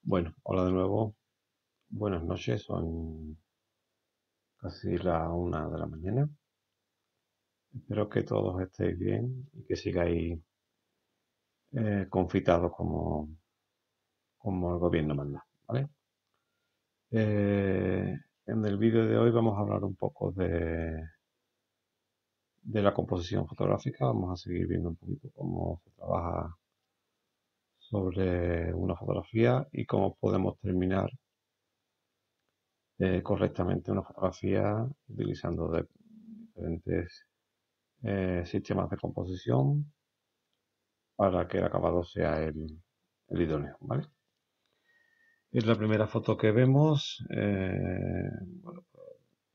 Bueno, hola de nuevo. Buenas noches, son casi la 1 de la mañana. Espero que todos estéis bien y que sigáis confitados como el gobierno manda, ¿vale? Eh, en el vídeo de hoy vamos a hablar un poco de la composición fotográfica. Vamos a seguir viendo un poquito cómo se trabaja sobre una fotografía y cómo podemos terminar correctamente una fotografía utilizando diferentes sistemas de composición para que el acabado sea el idóneo, ¿vale? Es la primera foto que vemos, bueno, pues,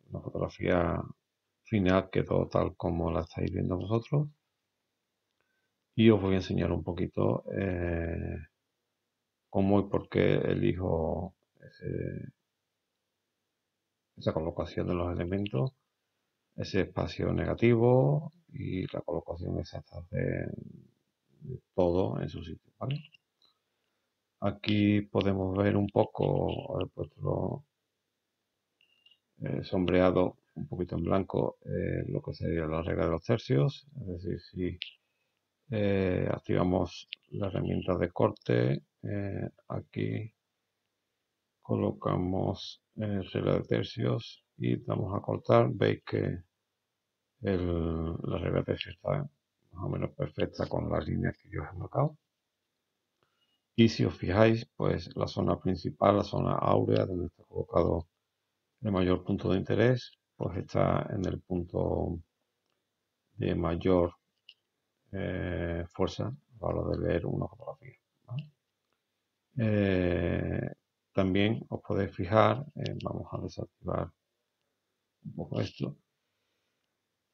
una fotografía final quedó tal como la estáis viendo vosotros y os voy a enseñar un poquito cómo y por qué elijo esa colocación de los elementos, ese espacio negativo y la colocación exacta de todo en su sitio, ¿vale? Aquí podemos ver un poco, he puesto sombreado un poquito en blanco lo que sería la regla de los tercios. Es decir, si activamos la herramienta de corte, aquí colocamos regla de tercios y damos a cortar. Veis que la regla de tercios está más o menos perfecta con las líneas que yo he marcado. Y si os fijáis, pues la zona principal, la zona áurea, donde está colocado el mayor punto de interés, pues está en el punto de mayor fuerza a la hora de leer una fotografía, ¿vale? Eh, También os podéis fijar, vamos a desactivar un poco esto,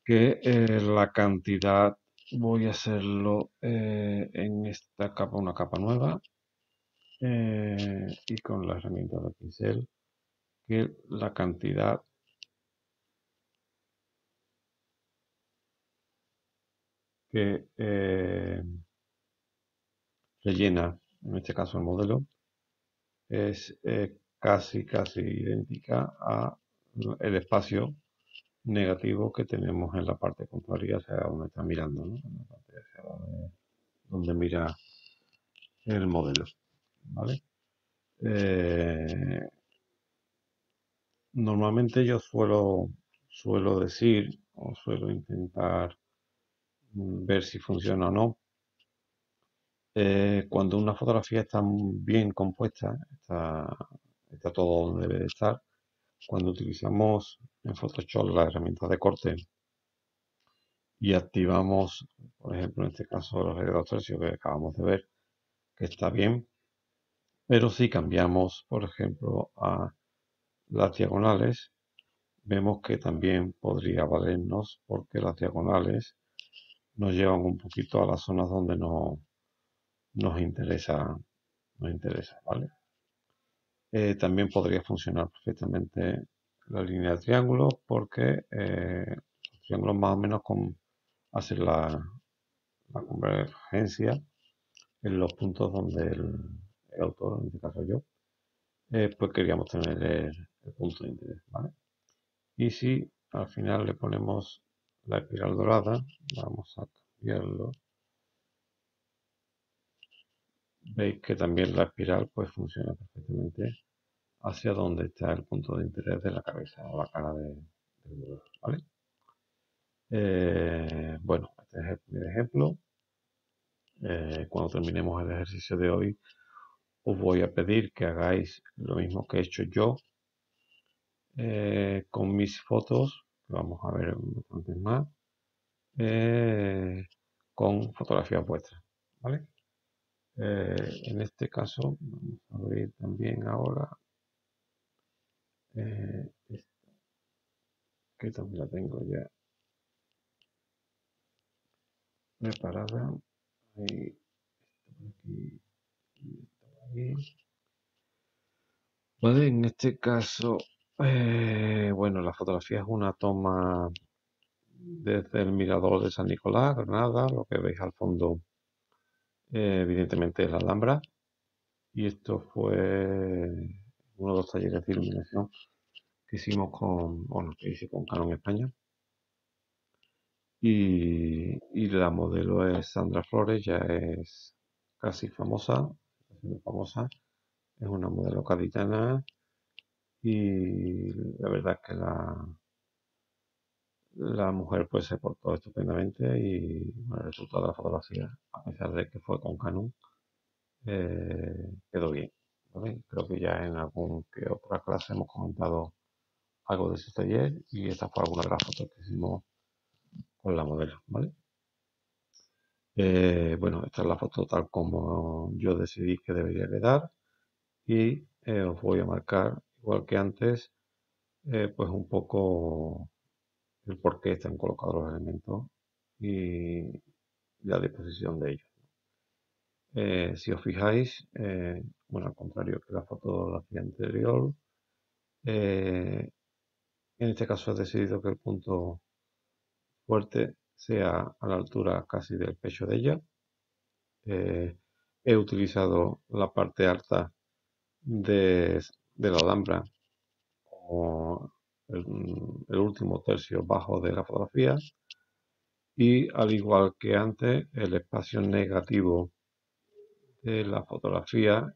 que la cantidad, voy a hacerlo en esta capa, una capa nueva, y con la herramienta de pincel, que la cantidad que rellena, en este caso el modelo, es casi idéntica a el espacio negativo que tenemos en la parte contraria hacia donde está mirando, ¿no? En la parte hacia donde mira el modelo, ¿vale? Eh, Normalmente yo suelo decir o suelo intentar ver si funciona o no. Cuando una fotografía está bien compuesta, está todo donde debe de estar. Cuando utilizamos en Photoshop la herramienta de corte y activamos, por ejemplo, en este caso los reglados tercios que acabamos de ver, que está bien, pero si cambiamos, por ejemplo, a las diagonales, vemos que también podría valernos porque las diagonales nos llevan un poquito a las zonas donde no nos interesa, ¿vale? También podría funcionar perfectamente la línea de triángulos porque los triángulos más o menos hacen la convergencia en los puntos donde el autor, en este caso yo, pues queríamos tener el punto de interés, ¿vale? Y si al final le ponemos la espiral dorada, vamos a cambiarlo, veis que también la espiral pues funciona perfectamente hacia donde está el punto de interés de la cabeza o la cara del modelo, ¿vale? Bueno, este es el primer ejemplo. Cuando terminemos el ejercicio de hoy, os voy a pedir que hagáis lo mismo que he hecho yo con mis fotos, que vamos a ver bastantes más, eh, con fotografías vuestras, ¿vale? En este caso, vamos a abrir también ahora, esta, que también la tengo ya preparada. Ahí, aquí, aquí. Vale, en este caso, bueno, la fotografía es una toma desde el mirador de San Nicolás, Granada. Lo que veis al fondo, evidentemente, es la Alhambra. y esto fue uno de los talleres de iluminación que hicimos que hice con Canon España. Y la modelo es Sandra Flores, ya es casi famosa, muy famosa, es una modelo gaditana y la verdad es que la mujer pues se portó estupendamente y bueno, el resultado de la fotografía, a pesar de que fue con Canon, quedó bien. ¿Vale? Creo que ya en algún que otra clase hemos comentado algo de ese taller y esta fue alguna de las fotos que hicimos con la modelo, ¿vale? Bueno, esta es la foto tal como yo decidí que debería quedar y os voy a marcar, igual que antes, pues un poco el por qué están colocados los elementos y la disposición de ellos. Si os fijáis, bueno, al contrario que la fotografía anterior, eh, en este caso he decidido que el punto fuerte sea a la altura casi del pecho de ella. He utilizado la parte alta de la Alhambra como el último tercio bajo de la fotografía y al igual que antes el espacio negativo de la fotografía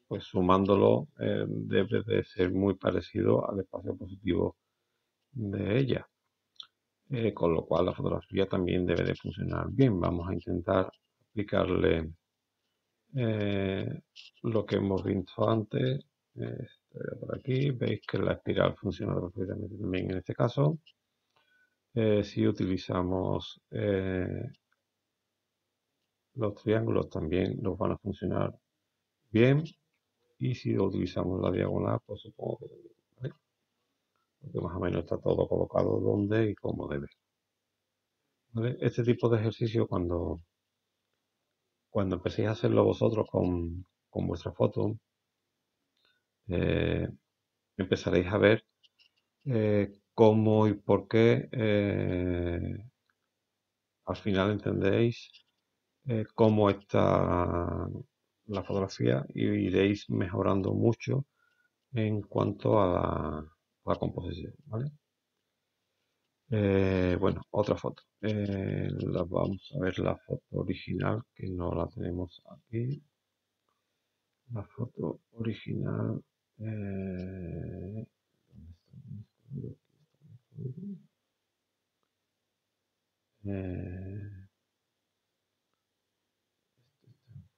pues sumándolo debe de ser muy parecido al espacio positivo de ella. Con lo cual la fotografía también debe de funcionar bien. Vamos a intentar aplicarle eh, lo que hemos visto antes. Por aquí veis que la espiral funciona perfectamente también en este caso. Si utilizamos los triángulos también nos van a funcionar bien y si utilizamos la diagonal pues supongo que también, ¿vale? Porque más o menos está todo colocado donde y como debe, ¿vale? Este tipo de ejercicio cuando empecéis a hacerlo vosotros con vuestra foto eh, empezaréis a ver cómo y por qué al final entendéis cómo está la fotografía y iréis mejorando mucho en cuanto a la composición, ¿vale? Bueno, otra foto. Vamos a ver la foto original, que no la tenemos aquí. La foto original. ¿Dónde está? Eh,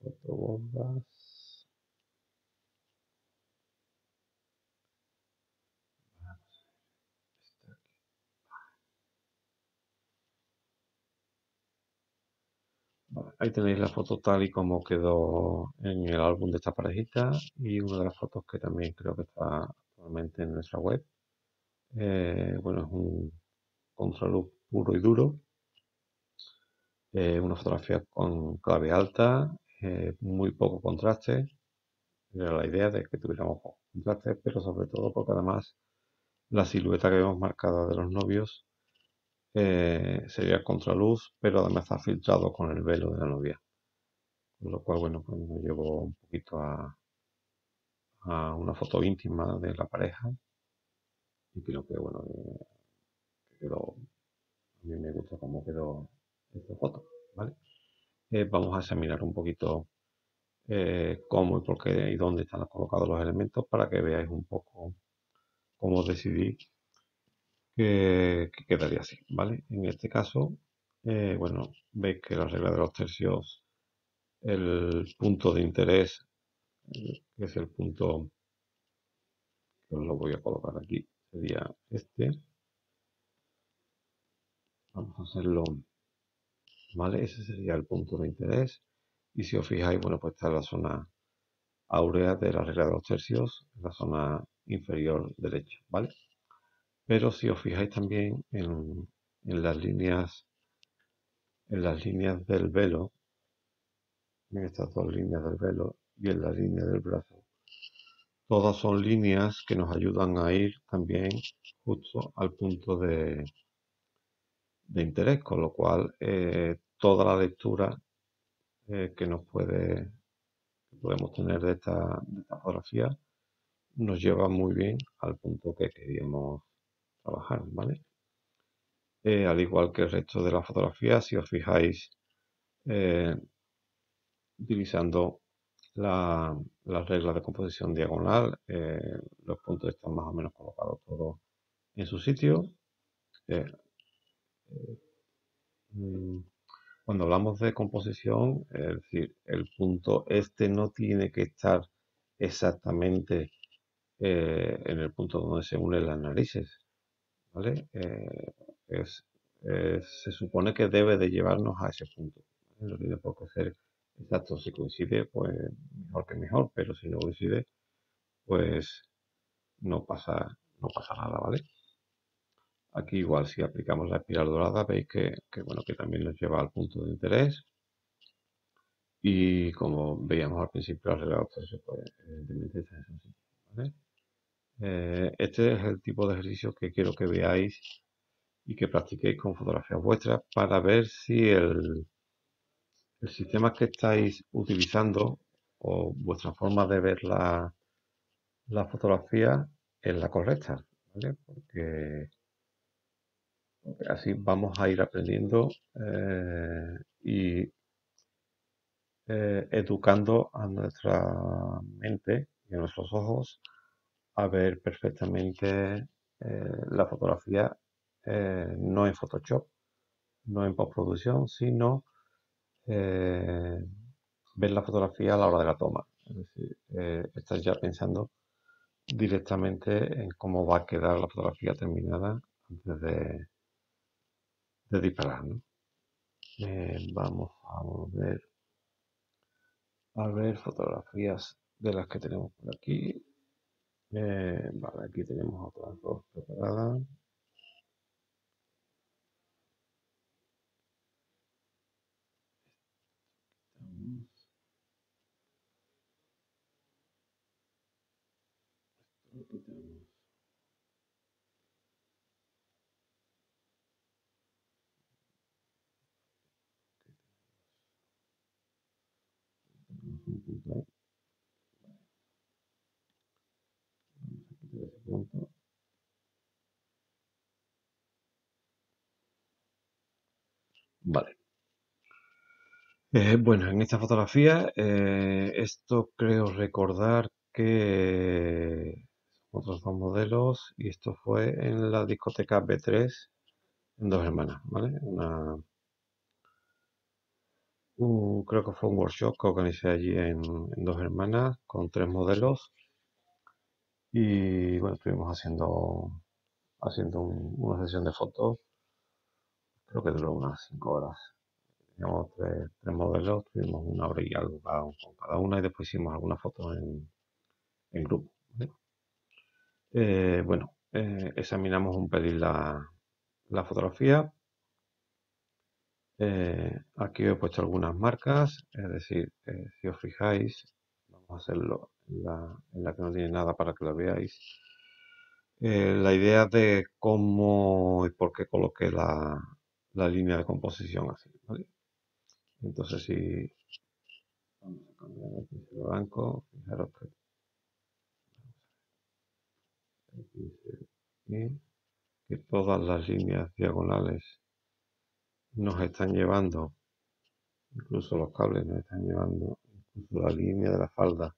fotobombas. Vale, ahí tenéis la foto tal y como quedó en el álbum de esta parejita y una de las fotos que también creo que está actualmente en nuestra web. Bueno, es un contraluz puro y duro, una fotografía con clave alta, muy poco contraste. Era la idea de que tuviéramos poco contraste, pero sobre todo porque además la silueta que vemos marcada de los novios sería contraluz, pero además está filtrado con el velo de la novia. Con lo cual, bueno, pues nos llevó un poquito a una foto íntima de la pareja y creo que, bueno, que quedó, a mí me gusta cómo quedó esta foto, ¿vale? Vamos a examinar un poquito cómo y por qué y dónde están colocados los elementos para que veáis un poco cómo decidí que quedaría así, ¿vale? En este caso, bueno, veis que la regla de los tercios, el punto de interés, que es el punto que os lo voy a colocar aquí, sería este. Vamos a hacerlo, ¿vale? Ese sería el punto de interés. Y si os fijáis, bueno, pues está la zona áurea de la regla de los tercios, en la zona inferior derecha, ¿vale? Pero si os fijáis también en en las líneas del velo, en estas dos líneas del velo y en la línea del brazo, todas son líneas que nos ayudan a ir también justo al punto de interés, con lo cual toda la lectura que podemos tener de esta fotografía nos lleva muy bien al punto que queríamos trabajar, ¿vale? Al igual que el resto de la fotografía, si os fijáis, eh, utilizando las reglas de composición diagonal, los puntos están más o menos colocados todos en su sitio. Eh, mm, Cuando hablamos de composición, es decir, el punto este no tiene que estar exactamente en el punto donde se unen las narices, ¿vale? Se supone que debe de llevarnos a ese punto, ¿vale? No tiene por qué ser exacto. Si coincide, pues mejor que mejor, pero si no coincide, pues no pasa nada, ¿vale? Aquí igual, si aplicamos la espiral dorada, veis bueno, que también nos lleva al punto de interés. Y como veíamos al principio, la regla de los tercios, pues evidentemente está en su sitio, ¿vale? Este es el tipo de ejercicio que quiero que veáis y que practiquéis con fotografías vuestras para ver si el sistema que estáis utilizando o vuestra forma de ver la fotografía es la correcta, ¿vale? Porque así vamos a ir aprendiendo y educando a nuestra mente y a nuestros ojos a ver perfectamente la fotografía, no en Photoshop, no en postproducción, sino eh, ver la fotografía a la hora de la toma. Es decir, estás ya pensando directamente en cómo va a quedar la fotografía terminada antes de disparar, ¿no? Vamos a ver fotografías de las que tenemos por aquí. Vale, aquí tenemos otras dos preparadas. Aquí tenemos un punto ahí, de ese punto. Vale. Bueno, en esta fotografía, esto creo recordar que otros dos modelos y esto fue en la discoteca B3 en Dos Hermanas, ¿vale? Creo que fue un workshop que organicé allí en Dos Hermanas con tres modelos y bueno, estuvimos haciendo una sesión de fotos, creo que duró unas 5 horas. Teníamos tres modelos, tuvimos una hora y algo con cada una y después hicimos algunas fotos en grupo, ¿vale? Bueno, examinamos un pelín la fotografía. Aquí he puesto algunas marcas, es decir, si os fijáis, vamos a hacerlo en la que no tiene nada para que lo veáis. La idea de cómo y por qué coloqué la línea de composición así, ¿vale? Entonces, si vamos a cambiar el pincel blanco, fijaros el pincel aquí, que todas las líneas diagonales nos están llevando, incluso los cables nos están llevando, incluso la línea de la falda,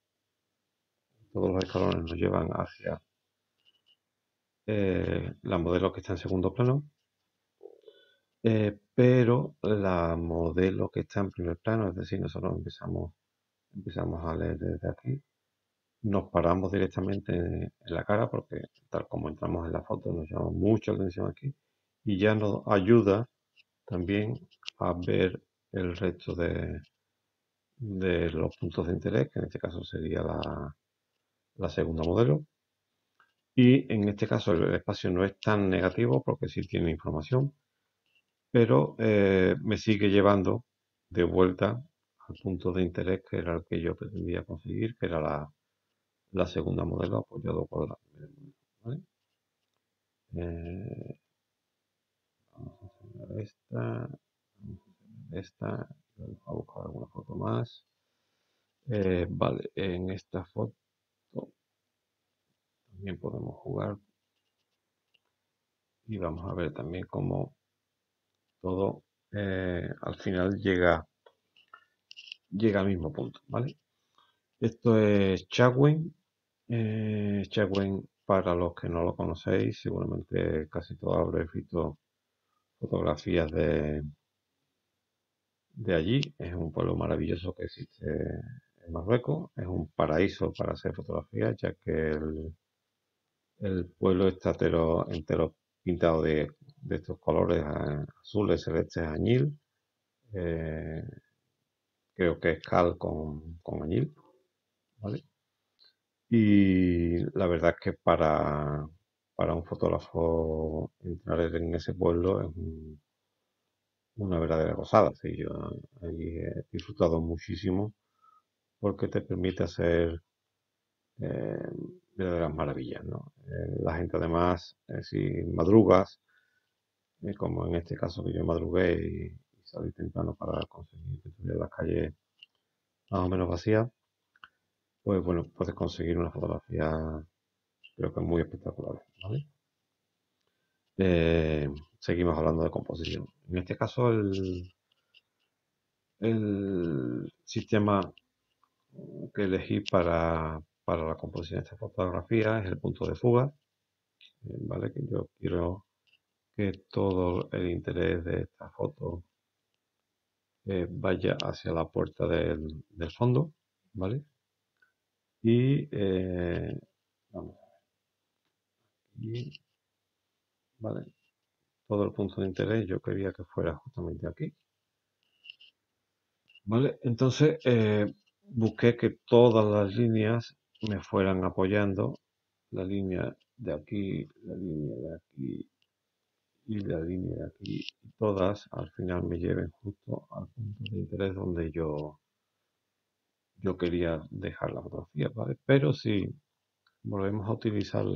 todos los escalones nos llevan hacia la modelo que está en segundo plano, pero la modelo que está en primer plano, es decir, nosotros empezamos a leer desde aquí, nos paramos directamente en la cara porque tal como entramos en la foto nos llama mucho la atención aquí y ya nos ayuda también a ver el resto de los puntos de interés, que en este caso sería la segunda modelo. Y en este caso el espacio no es tan negativo porque sí tiene información, pero me sigue llevando de vuelta al punto de interés que era el que yo pretendía conseguir, que era la segunda modelo apoyado por la primera modelo, ¿vale? Eh, Vamos a enseñar esta, vamos a enseñar esta, vamos a buscar alguna foto más. Vale, en esta foto también podemos jugar y vamos a ver también cómo todo al final llega al mismo punto, ¿vale? Esto es Chadwin. Chadwin, para los que no lo conocéis, seguramente casi todos habréis visto fotografías de allí. Es un pueblo maravilloso que existe en Marruecos. Es un paraíso para hacer fotografías, ya que el pueblo está entero pintado de estos colores azules, celestes, añil. Eh, Creo que es cal con añil, ¿vale? Y la verdad es que para un fotógrafo entrar en ese pueblo es una verdadera gozada. Sí, yo allí he disfrutado muchísimo porque te permite hacer eh, verdaderas maravillas, ¿no? La gente además, si madrugas, como en este caso que yo madrugué y salí temprano para conseguir que tuviera las calles más o menos vacías, pues bueno, puedes conseguir una fotografía creo que muy espectacular, ¿vale? Eh, Seguimos hablando de composición. En este caso, el sistema que elegí para la composición de esta fotografía es el punto de fuga, ¿vale? Que yo quiero que todo el interés de esta foto vaya hacia la puerta del fondo, ¿vale? Y vamos, y, ¿vale? Todo el punto de interés yo quería que fuera justamente aquí, ¿vale? Entonces busqué que todas las líneas me fueran apoyando, la línea de aquí, la línea de aquí y la línea de aquí, y todas al final me lleven justo al punto de interés donde yo quería dejar la fotografía, ¿vale? Pero si volvemos a utilizar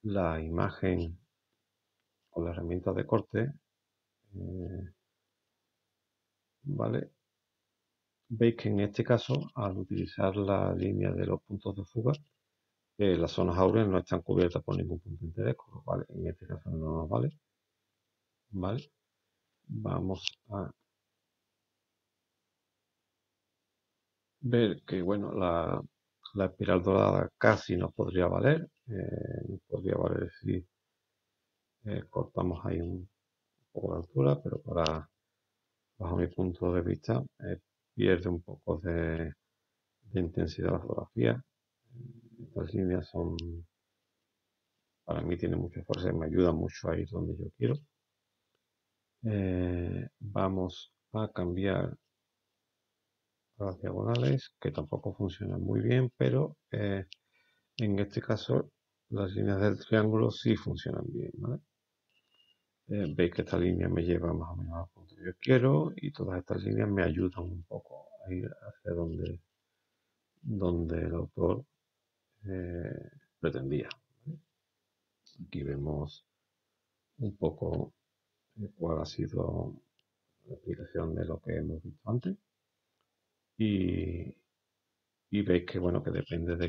la imagen o la herramienta de corte, eh, ¿vale? Veis que en este caso, al utilizar la línea de los puntos de fuga, las zonas áureas no están cubiertas por ningún punto de interés, con lo cual en este caso no nos vale. ¿Vale? Vamos a ver que, bueno, la espiral dorada casi nos podría valer. Nos podría valer si cortamos ahí un poco de altura, pero bajo mi punto de vista, pierde un poco de intensidad la fotografía. Estas líneas son, para mí, tienen mucha fuerza y me ayudan mucho a ir donde yo quiero. Vamos a cambiar las diagonales, que tampoco funcionan muy bien, pero en este caso las líneas del triángulo sí funcionan bien, ¿vale? Veis que esta línea me lleva más o menos al punto que yo quiero y todas estas líneas me ayudan un poco a ir hacia donde el autor pretendía, ¿vale? Aquí vemos un poco cuál ha sido la explicación de lo que hemos visto antes y, y veis que bueno que depende de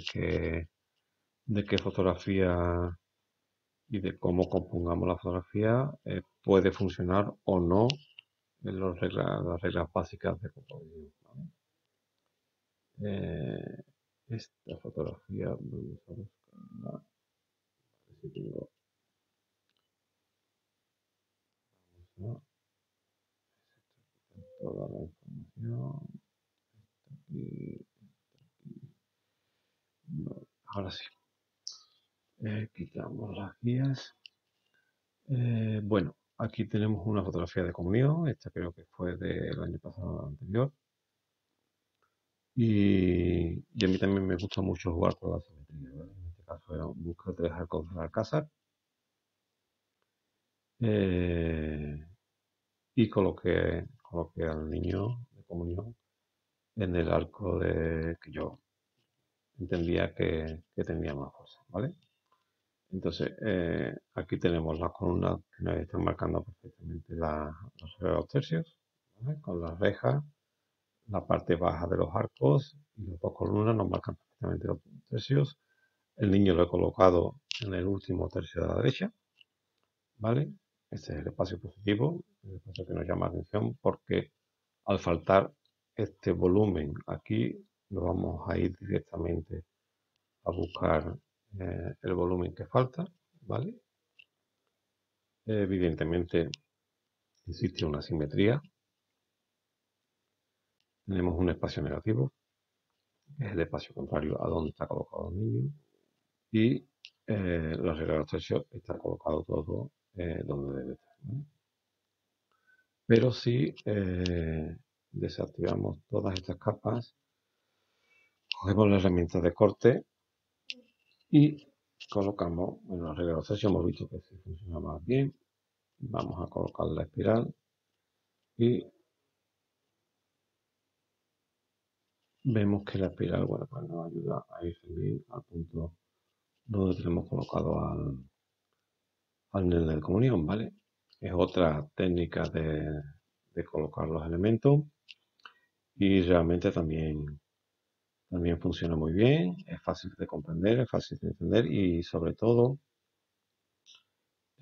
qué fotografía y de cómo compongamos la fotografía puede funcionar o no en las reglas básicas de composición, ¿vale? Eh, Esta fotografía vamos a buscarla, a ver si tengo, ¿no? Toda la información y no, ahora sí. Quitamos las guías. Bueno, aquí tenemos una fotografía de comunión. Esta creo que fue del año pasado anterior. Y a mí también me gusta mucho jugar con la simetría, ¿vale? En este caso era buscar tres arcos de alcázar. Eh, y coloqué al niño de comunión en el arco que yo entendía que tenía más fuerza, ¿vale? Entonces, aquí tenemos las columnas que nos están marcando perfectamente los tercios, ¿vale? Con las rejas, La parte baja de los arcos y las dos columnas nos marcan perfectamente los tercios. El niño lo he colocado en el último tercio de la derecha, ¿vale? Este es el espacio positivo, el espacio que nos llama la atención porque al faltar este volumen aquí, lo vamos a ir directamente a buscar el volumen que falta, ¿vale? Evidentemente existe una simetría. Tenemos un espacio negativo, que es el espacio contrario a donde está colocado el niño. Y la regla de los tercios está colocado todo donde debe estar, ¿vale? Pero si desactivamos todas estas capas, cogemos la herramienta de corte y colocamos, bueno, la regla de los tercios hemos visto que sí funciona más bien. Vamos a colocar la espiral y vemos que la espiral, bueno, pues nos ayuda a ir bien al punto donde tenemos colocado al nene de comunión, ¿vale? Es otra técnica de colocar los elementos y realmente también funciona muy bien, es fácil de comprender, es fácil de entender y sobre todo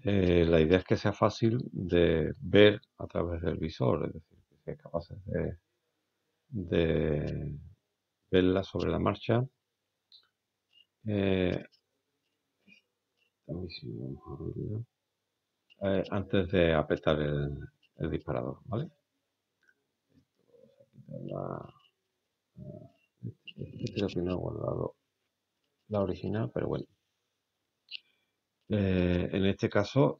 la idea es que sea fácil de ver a través del visor, es decir, que seas capaces de verla sobre la marcha. Eh, también si vamos a verla, antes de apretar el disparador, ¿vale? La, creo que no he guardado la original, pero bueno. En este caso,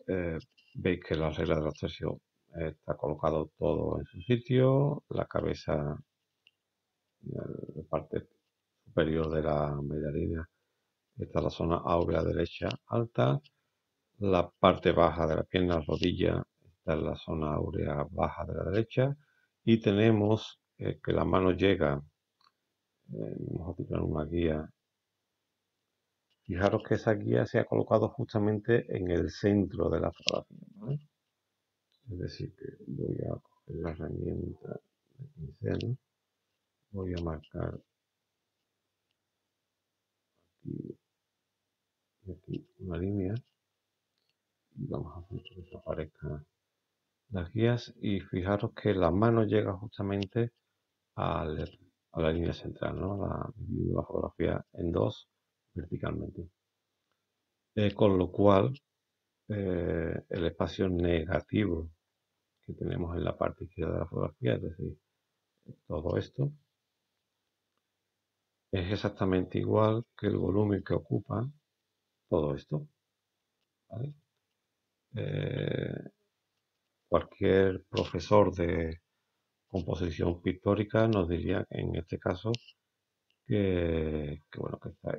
veis que la regla de los tercios está colocado todo en su sitio, la cabeza, la parte superior de la bailarina está la zona áurea derecha alta, la parte baja de la pierna, rodilla, está en la zona áurea baja de la derecha y tenemos que la mano llega, vamos a utilizar una guía. Fijaros que esa guía se ha colocado justamente en el centro de la fotografía, ¿vale? Es decir, que voy a coger la herramienta de pincel, voy a marcar aquí y aquí una línea y vamos a hacer que desaparezcan las guías y fijaros que la mano llega justamente a la línea central, ¿no? Divido la fotografía en dos verticalmente. Con lo cual, el espacio negativo que tenemos en la parte izquierda de la fotografía, es decir, todo esto, es exactamente igual que el volumen que ocupa todo esto, ¿vale? Cualquier profesor de composición pictórica nos diría en este caso bueno, que está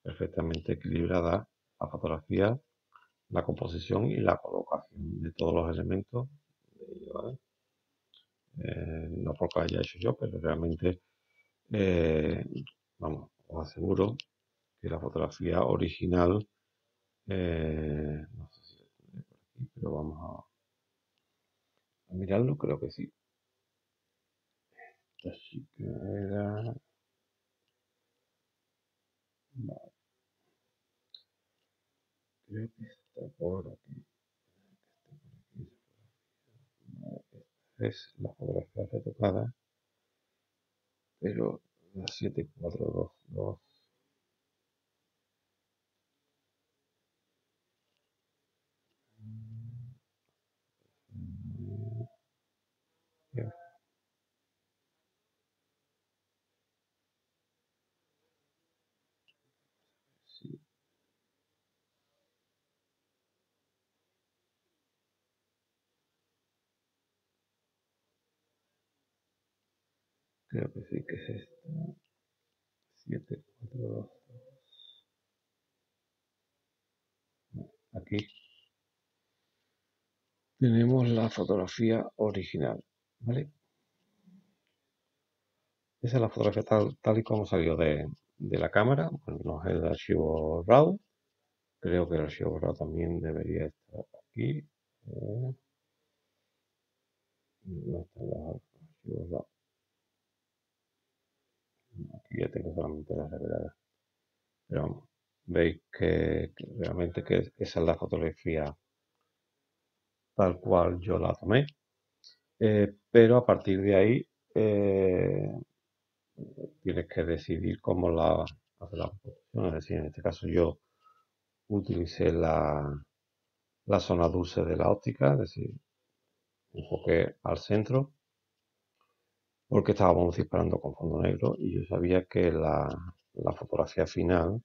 perfectamente equilibrada la fotografía, la composición y la colocación de todos los elementos de ello, ¿vale? No porque lo haya hecho yo, pero realmente, eh, vamos, os aseguro que la fotografía original, no sé si la tendré por aquí, pero vamos a mirarlo, creo que sí. Esta chica era, vale, creo que está por aquí. Es la fotografía retocada, pero la 7422. Sí, creo que sí que es esta. 742. Aquí tenemos la fotografía original, ¿vale? Esa es la fotografía tal y como salió de la cámara. Bueno, no es el archivo RAW. Creo que el archivo RAW también debería estar aquí. No están los archivos RAW. que tengo solamente la revelada. Pero vamos, veis que realmente que esa es la fotografía tal cual yo la tomé. Pero a partir de ahí tienes que decidir cómo hacer la composición. Es decir, en este caso yo utilicé la zona dulce de la óptica, es decir, enfoqué al centro porque estábamos disparando con fondo negro y yo sabía que la fotografía final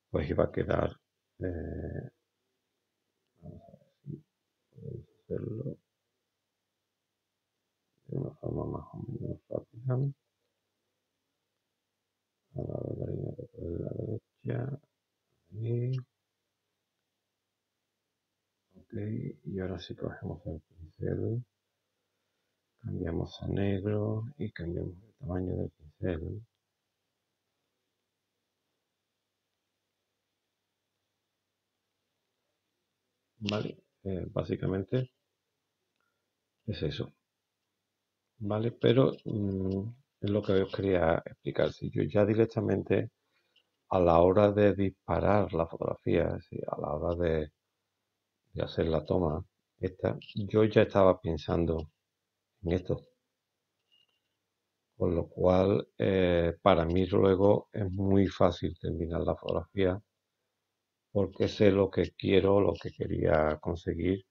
pues iba a quedar, vamos a ver si podemos hacerlo de una forma más o menos rápida. A la bailarina de la derecha, ahí, ok, y ahora sí cogemos el pincel, cambiamos a negro y cambiamos el tamaño del pincel. Vale, básicamente es eso, ¿vale? Pero es lo que os quería explicar. Si yo ya directamente a la hora de disparar la fotografía, es decir, a la hora de hacer la toma, yo ya estaba pensando en esto, con lo cual para mí luego es muy fácil terminar la fotografía porque sé lo que quiero, lo que quería conseguir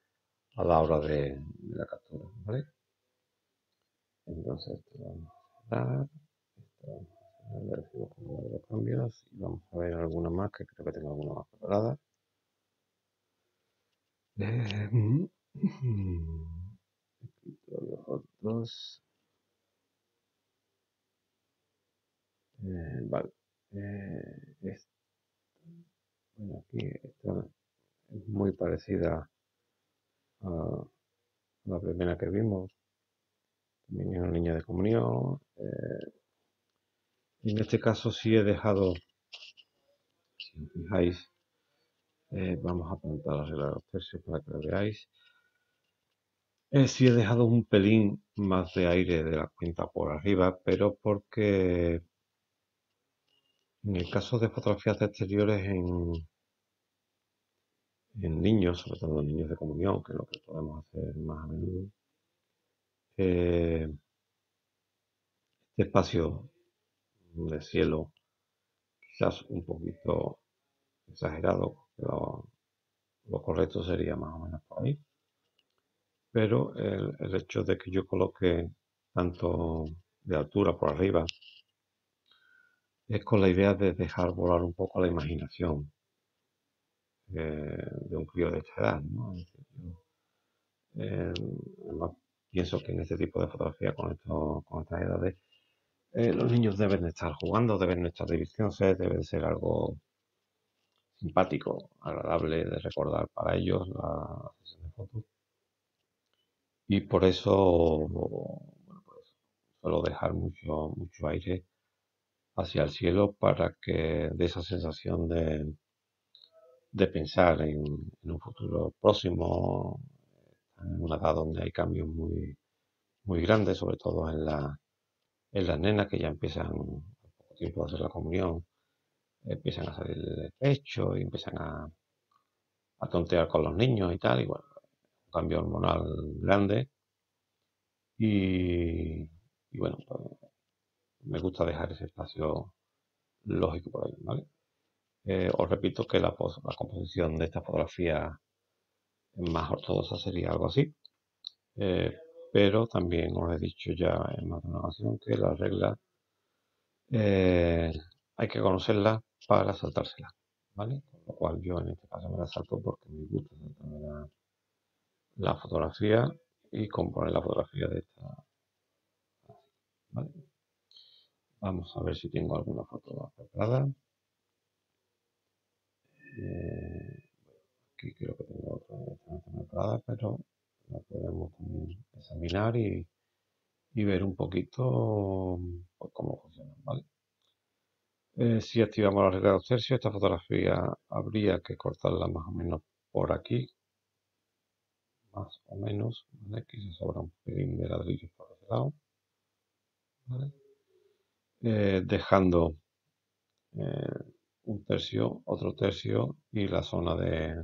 a la hora de la captura, ¿vale? Entonces, esto vamos a dar, esto vamos a ver si buscamos los cambios y vamos a ver alguna más, que creo que tengo alguna más preparada. Mm, los otros, vale. Es, bueno, aquí esta es muy parecida a la primera que vimos. También es una niña de comunión. En este caso sí he dejado, si os fijáis, vamos a plantar la regla de los tercios para que lo veáis. Sí he dejado un pelín más de aire de la cuenta por arriba, pero porque en el caso de fotografías de exteriores en niños, sobre todo en niños de comunión, que es lo que podemos hacer más a menudo, este espacio de cielo quizás un poquito exagerado, pero lo correcto sería más o menos por ahí. Pero el hecho de que yo coloque tanto de altura por arriba es con la idea de dejar volar un poco la imaginación de un crío de esta edad, ¿no? Es decir, eh, además, pienso que en este tipo de fotografía con estas edades, los niños deben de estar jugando, deben de estar divirtiéndose, debe de ser algo simpático, agradable de recordar para ellos la sesión de fotos. Y por eso, bueno, pues, suelo dejar mucho aire hacia el cielo para que dé esa sensación de pensar en un futuro próximo, en una edad donde hay cambios muy grandes, sobre todo en las nenas que ya empiezan al poco tiempo de hacer la comunión, empiezan a salir del pecho y empiezan a tontear con los niños y tal, y bueno, un cambio hormonal grande y, y bueno, pues me gusta dejar ese espacio lógico por ahí, ¿vale? Os repito que la composición de esta fotografía más ortodoxa sería algo así, eh, pero también os he dicho ya en más de una ocasión que la regla eh, hay que conocerla para saltársela, ¿vale? Con lo cual yo en este caso me la salto porque me gusta saltarme la fotografía y componer la fotografía de esta, ¿vale? Vamos a ver si tengo alguna foto preparada. Eh, Aquí creo que tengo otra preparada, pero la podemos también examinar y ver un poquito pues, cómo funciona, ¿vale? Si activamos la regla de los tercios, esta fotografía habría que cortarla más o menos por aquí, más o menos, ¿vale? Aquí se sobra un pelín de ladrillos por ese lado, ¿vale? dejando un tercio, otro tercio y la zona de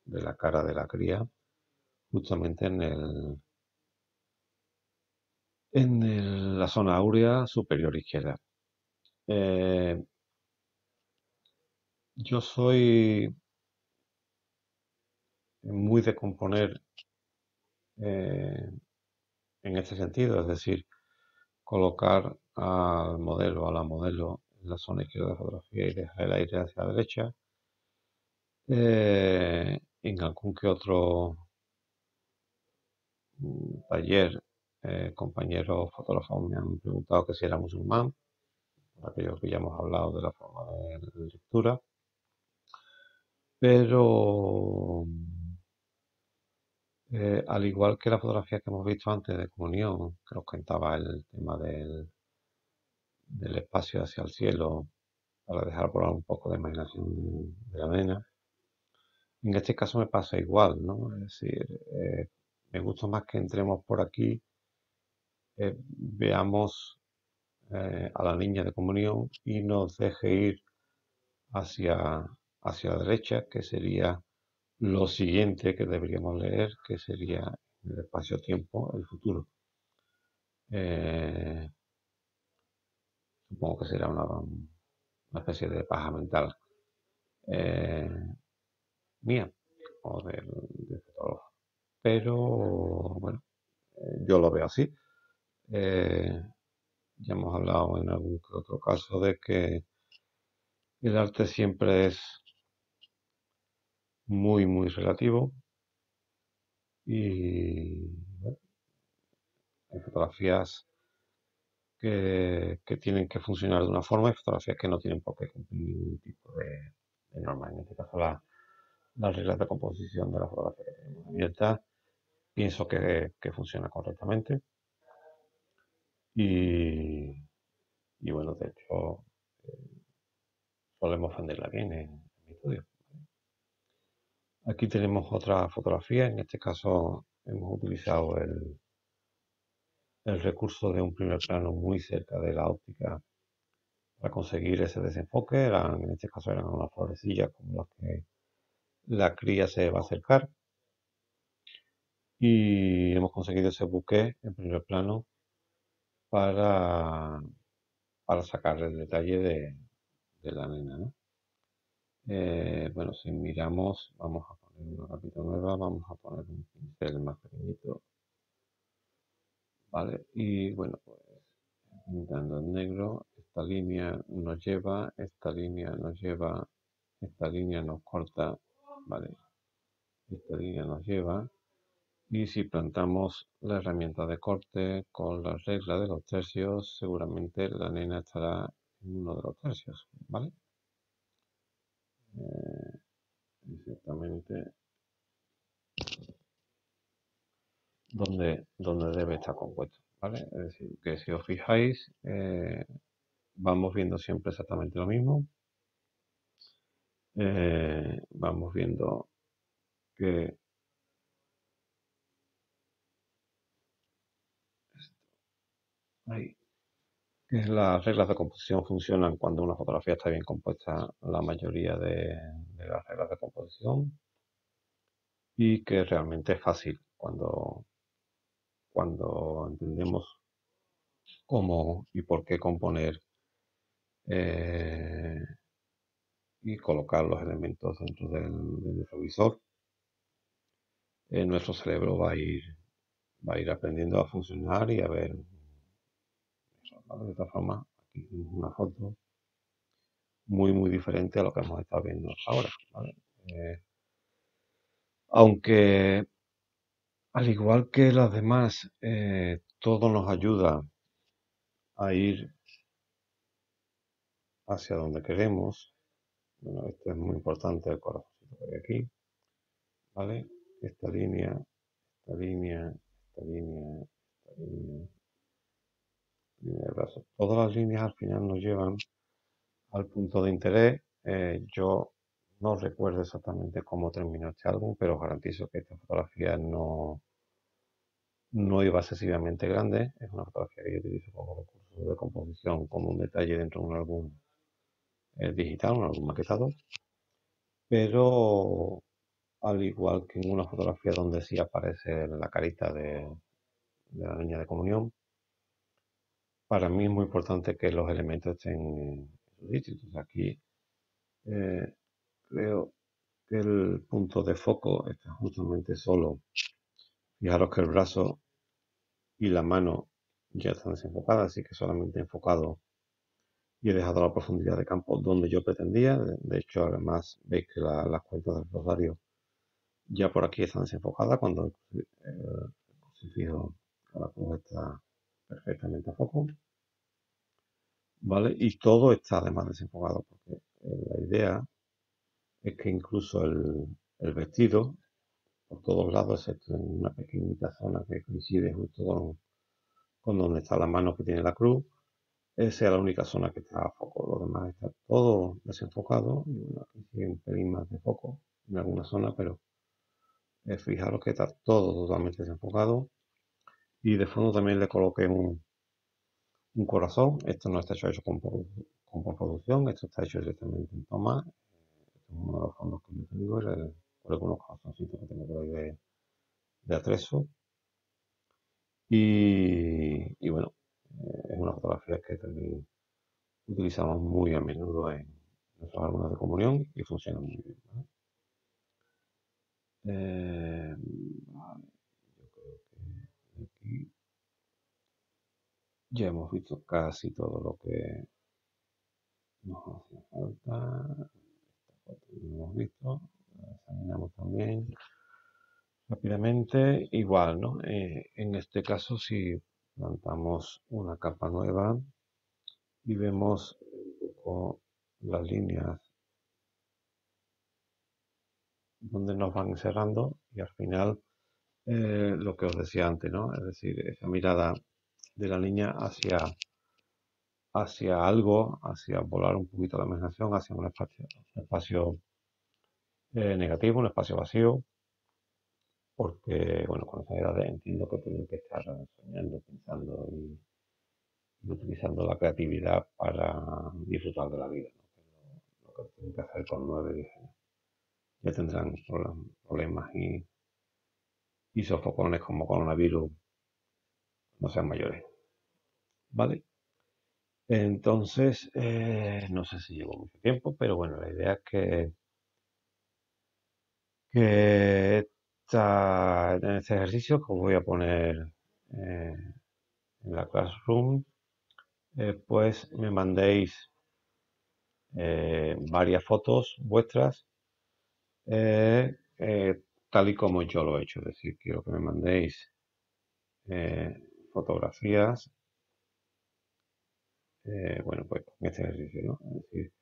la cara de la cría justamente la zona áurea superior izquierda. Eh, yo soy muy de componer eh, en este sentido, es decir, colocar al modelo, a la modelo en la zona izquierda de la fotografía y dejar el aire hacia la derecha. En algún que otro taller, compañeros fotógrafos me han preguntado que si era musulmán, por aquello que ya hemos hablado de la forma de lectura, pero al igual que la fotografía que hemos visto antes de comunión, que nos contaba el tema del espacio hacia el cielo, para dejar volar un poco de imaginación de la nena. En este caso me pasa igual, ¿no? Es decir, me gusta más que entremos por aquí, veamos a la niña de comunión y nos deje ir hacia, hacia la derecha, que sería lo siguiente que deberíamos leer, que sería el espacio-tiempo, el futuro. Eh, Supongo que será una especie de paja mental eh, mía o del fotógrafo. Pero bueno, yo lo veo así. Eh, ya hemos hablado en algún que otro caso de que el arte siempre es muy, muy relativo y bueno, hay fotografías que tienen que funcionar de una forma y fotografías que no tienen por qué cumplir ningún tipo de norma. En este caso, las reglas de composición de la fotografía que tenemos abierta pienso que funciona correctamente y, y bueno, de hecho, podemos venderla bien en mi estudio. Aquí tenemos otra fotografía, en este caso hemos utilizado el recurso de un primer plano muy cerca de la óptica para conseguir ese desenfoque. En este caso eran unas florecillas como las que la cría se va a acercar y hemos conseguido ese buque en primer plano para, para sacar el detalle de la nena, ¿no? Bueno, si miramos, vamos a poner una capita nueva, vamos a poner un pincel más pequeñito, ¿vale? Y bueno, pues pintando en negro, esta línea nos lleva, esta línea nos lleva, esta línea nos corta, ¿vale? Esta línea nos lleva. Y si plantamos la herramienta de corte con la regla de los tercios, seguramente la nena estará en uno de los tercios, ¿vale? Exactamente donde debe estar compuesto, ¿vale? Es decir, que si os fijáis, vamos viendo siempre exactamente lo mismo. Vamos viendo que, ahí, que las reglas de composición funcionan cuando una fotografía está bien compuesta, la mayoría de las reglas de composición, y que realmente es fácil cuando entendemos cómo y por qué componer eh, y colocar los elementos dentro del revisor. Nuestro cerebro va a ir aprendiendo a funcionar y a ver, ¿vale? De esta forma, aquí tenemos una foto muy, muy diferente a lo que hemos estado viendo ahora, ¿vale? Aunque, al igual que las demás, todo nos ayuda a ir hacia donde queremos. Bueno, esto es muy importante, el corazoncito que hay aquí, ¿vale? Esta línea, esta línea, esta línea, esta línea, línea de brazos. Todas las líneas al final nos llevan al punto de interés. Yo no recuerdo exactamente cómo terminó este álbum, pero os garantizo que esta fotografía no, no iba excesivamente grande, es una fotografía que yo utilizo como recurso de composición, como un detalle dentro de un álbum digital, un álbum maquetado, pero al igual que en una fotografía donde sí aparece la carita de la niña de comunión, para mí es muy importante que los elementos estén en sus sitios. Entonces aquí eh, creo que el punto de foco está justamente solo. Fijaros que el brazo y la mano ya están desenfocadas, así que solamente he enfocado y he dejado la profundidad de campo donde yo pretendía. De hecho, además veis que las cuentas del rosario ya por aquí están desenfocadas cuando el crucifijo a la cruz está perfectamente a foco, ¿vale? Y todo está además desenfocado, porque la idea es que incluso el vestido, por todos lados, excepto en una pequeñita zona que coincide justo con donde está la mano que tiene la cruz, esa es la única zona que está a foco. Lo demás está todo desenfocado. Y bueno, aquí sigue un pelín más de foco en alguna zona, pero fijaros que está todo totalmente desenfocado. Y de fondo también le coloqué un corazón. Esto no está hecho con postproducción, esto está hecho directamente en toma. Este es uno de los fondos que yo tengo, por algunos corazoncitos que tengo por ahí de atrezo. Y bueno, es una fotografía que también utilizamos muy a menudo en nuestros álbumes de comunión y funciona muy bien, ¿vale? Vale, yo creo que aquí ya hemos visto casi todo lo que nos hace falta. Esta foto ya lo hemos visto, la examinamos también rápidamente. Igual, ¿no? En este caso, si plantamos una capa nueva y vemos un poco las líneas donde nos van cerrando y al final lo que os decía antes, ¿no? Es decir, esa mirada de la niña hacia algo, hacia volar un poquito la imaginación, hacia un espacio negativo, un espacio vacío, porque, bueno, con esa edad entiendo que tienen que estar soñando, pensando y utilizando la creatividad para disfrutar de la vida, ¿no? Lo que tienen que hacer con 9 o 10 años. Ya tendrán problemas y sofocones como coronavirus no sean mayores, ¿vale? Entonces, no sé si llevo mucho tiempo, pero bueno, la idea es que en este ejercicio que os voy a poner eh, en la Classroom, pues me mandéis varias fotos vuestras tal y como yo lo he hecho. Es decir, quiero que me mandéis eh, fotografías, bueno, pues con este ejercicio, ¿no? Es decir,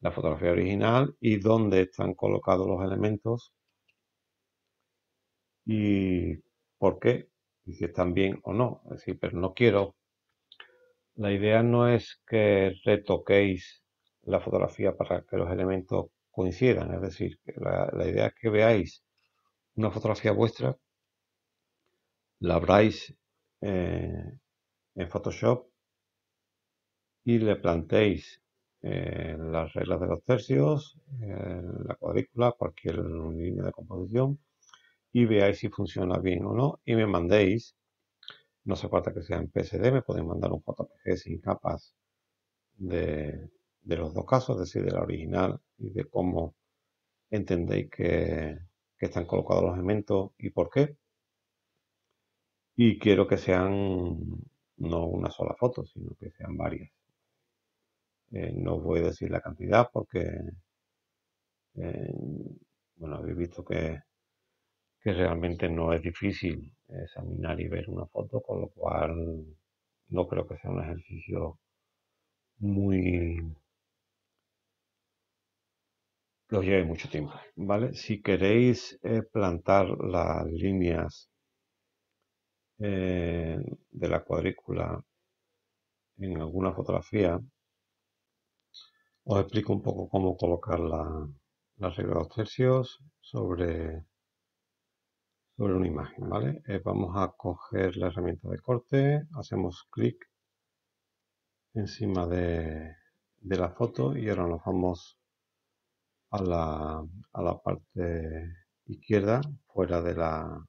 la fotografía original y dónde están colocados los elementos y por qué, y si están bien o no. Es decir, pero no quiero, la idea no es que retoquéis la fotografía para que los elementos coincidan, es decir, que la idea es que veáis una fotografía vuestra, la abráis en Photoshop y le planteéis las reglas de los tercios, la cuadrícula, cualquier línea de composición y veáis si funciona bien o no y me mandéis. No hace falta que sea en PSD, me podéis mandar un JPG sin capas de los dos casos, es decir, de la original y de cómo entendéis que están colocados los elementos y por qué. Y quiero que sean no una sola foto, sino que sean varias. No os voy a decir la cantidad porque, eh, bueno, habéis visto que realmente no es difícil examinar y ver una foto, con lo cual no creo que sea un ejercicio muy que os lleve mucho tiempo, ¿vale? Si queréis plantar las líneas de la cuadrícula en alguna fotografía, os explico un poco cómo colocar la regla de los tercios sobre una imagen, ¿vale? Vamos a coger la herramienta de corte, hacemos clic encima de la foto y ahora nos vamos a la parte izquierda, fuera de la,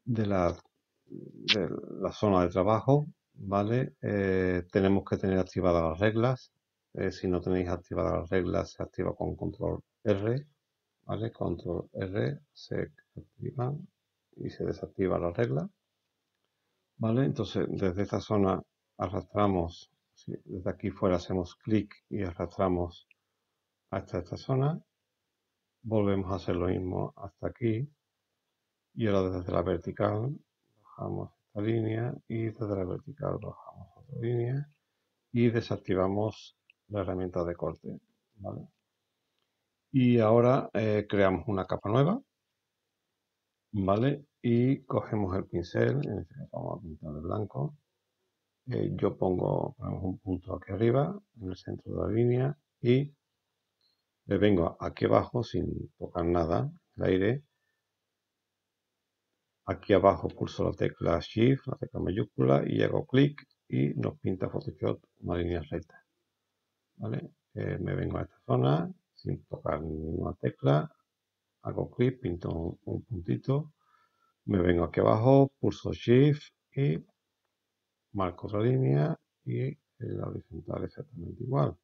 de la zona de trabajo, ¿vale? Tenemos que tener activadas las reglas. Si no tenéis activadas las reglas, se activa con control R, ¿vale? Control R se activan y se desactiva la regla, ¿vale? Entonces, desde esta zona arrastramos, sí, desde aquí fuera hacemos clic y arrastramos hasta esta zona. Volvemos a hacer lo mismo hasta aquí. Y ahora desde la vertical bajamos esta línea y desde la vertical bajamos otra línea y desactivamos la herramienta de corte, ¿vale? Y ahora creamos una capa nueva, ¿vale? Y cogemos el pincel, en este caso vamos a pintar de blanco. Yo ponemos un punto aquí arriba, en el centro de la línea, y le vengo aquí abajo sin tocar nada, el aire. Aquí abajo pulso la tecla Shift, la tecla mayúscula, y hago clic y nos pinta Photoshop una línea recta, ¿vale? Me vengo a esta zona sin tocar ninguna tecla, hago clic, pinto un puntito, me vengo aquí abajo, pulso Shift y marco otra línea y en la horizontal exactamente igual,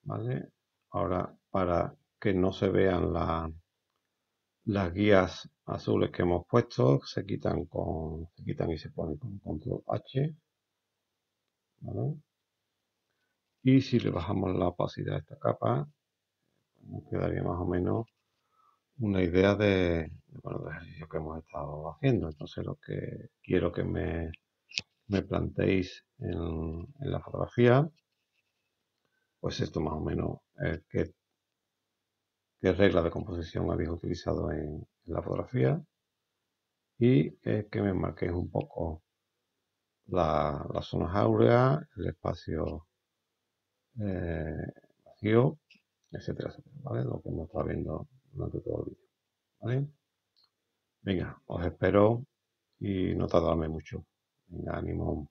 ¿vale? Ahora, para que no se vean las guías azules que hemos puesto, se quitan y se ponen con control H, ¿vale? Y si le bajamos la opacidad a esta capa, nos quedaría más o menos una idea bueno, del ejercicio que hemos estado haciendo. Entonces, lo que quiero que me planteéis en la fotografía, pues esto más o menos, qué regla de composición habéis utilizado en la fotografía y que me marquéis un poco las zonas áureas, el espacio vacío, etcétera, etcétera, ¿vale? Lo que hemos estado viendo durante todo el vídeo, ¿vale? Venga, os espero y no tardarme mucho. Venga, ánimo.